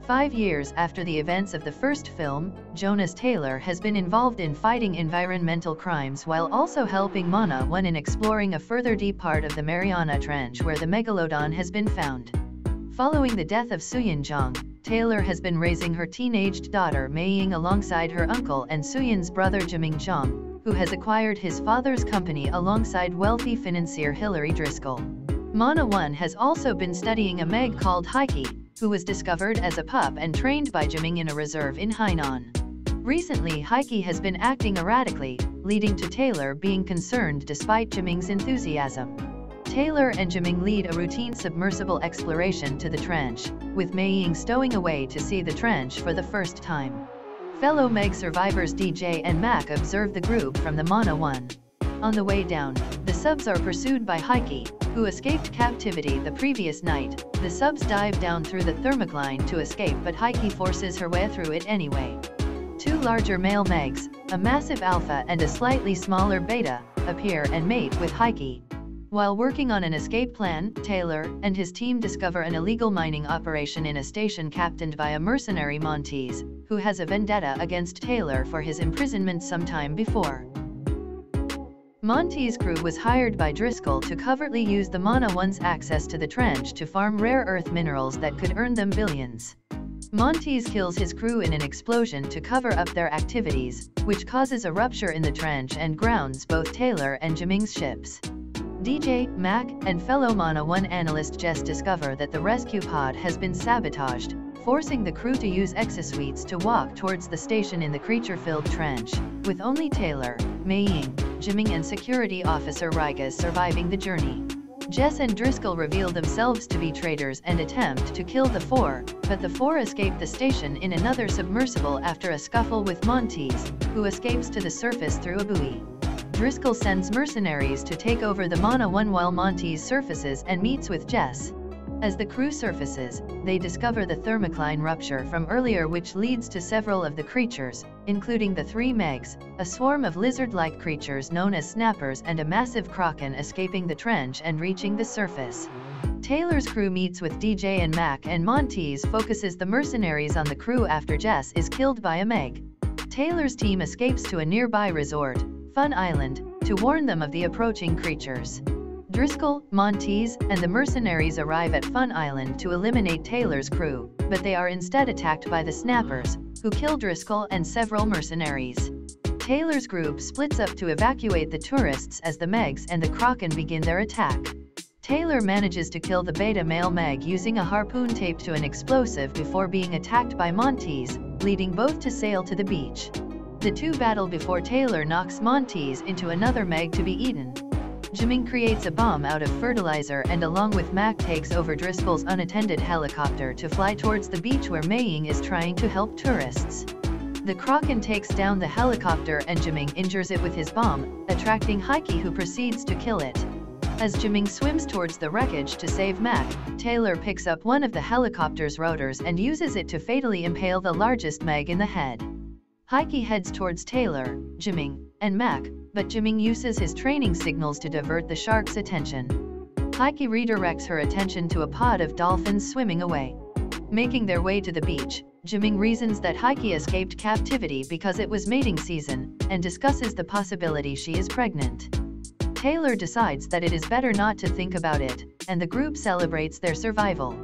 5 years after the events of the first film, Jonas Taylor has been involved in fighting environmental crimes while also helping Mana 1 in exploring a further deep part of the Mariana Trench where the megalodon has been found. Following the death of Suyun-jong, Taylor has been raising her teenaged daughter Mei-ying alongside her uncle and Suyun's brother Jiming-jong, who has acquired his father's company alongside wealthy financier Hilary Driscoll. Mana 1 has also been studying a meg called Heike, who was discovered as a pup and trained by Jiming in a reserve in Hainan. Recently Heike has been acting erratically, leading to Taylor being concerned despite Jiming's enthusiasm. Taylor and Jiming lead a routine submersible exploration to the trench, with Mei-ying stowing away to see the trench for the first time. Fellow Meg survivors DJ and Mac observe the group from the Mana 1. On the way down, the subs are pursued by Heike, who escaped captivity the previous night. The subs dive down through the thermocline to escape, but Heike forces her way through it anyway. 2 larger male Megs, a massive alpha and a slightly smaller beta, appear and mate with Heike. While working on an escape plan, Taylor and his team discover an illegal mining operation in a station captained by a mercenary Montes, who has a vendetta against Taylor for his imprisonment some time before. Montes' crew was hired by Driscoll to covertly use the Mana 1's access to the trench to farm rare earth minerals that could earn them billions. Montes kills his crew in an explosion to cover up their activities, which causes a rupture in the trench and grounds both Taylor and Jiming's ships. DJ, Mac, and fellow Mana 1 analyst Jess discover that the rescue pod has been sabotaged, forcing the crew to use exosuites to walk towards the station in the creature-filled trench, with only Taylor, Mei-ying, Jiming and security officer Rigas surviving the journey. Jess and Driscoll reveal themselves to be traitors and attempt to kill the 4, but the 4 escape the station in another submersible after a scuffle with Montes, who escapes to the surface through a buoy. Driscoll sends mercenaries to take over the Mana 1 while Montes surfaces and meets with Jess. As the crew surfaces, they discover the thermocline rupture from earlier, which leads to several of the creatures, including the 3 Megs, a swarm of lizard-like creatures known as snappers and a massive kraken escaping the trench and reaching the surface. Taylor's crew meets with DJ and Mac, and Montes focuses the mercenaries on the crew after Jess is killed by a Meg. Taylor's team escapes to a nearby resort, Fun Island, to warn them of the approaching creatures. Driscoll, Montes, and the mercenaries arrive at Fun Island to eliminate Taylor's crew, but they are instead attacked by the snappers, who kill Driscoll and several mercenaries. Taylor's group splits up to evacuate the tourists as the Megs and the Kraken begin their attack. Taylor manages to kill the beta male Meg using a harpoon taped to an explosive before being attacked by Montes, leading both to sail to the beach. The 2 battle before Taylor knocks Montes into another Meg to be eaten. Jiming creates a bomb out of fertilizer and along with Mac takes over Driscoll's unattended helicopter to fly towards the beach where Mei-ying is trying to help tourists. The Kraken takes down the helicopter and Jiming injures it with his bomb, attracting Heike, who proceeds to kill it. As Jiming swims towards the wreckage to save Mac, Taylor picks up one of the helicopter's rotors and uses it to fatally impale the largest Meg in the head. Heike heads towards Taylor, Jiming, and Mac, but Jiming uses his training signals to divert the shark's attention. Heike redirects her attention to a pod of dolphins swimming away. Making their way to the beach, Jiming reasons that Heike escaped captivity because it was mating season, and discusses the possibility she is pregnant. Taylor decides that it is better not to think about it, and the group celebrates their survival.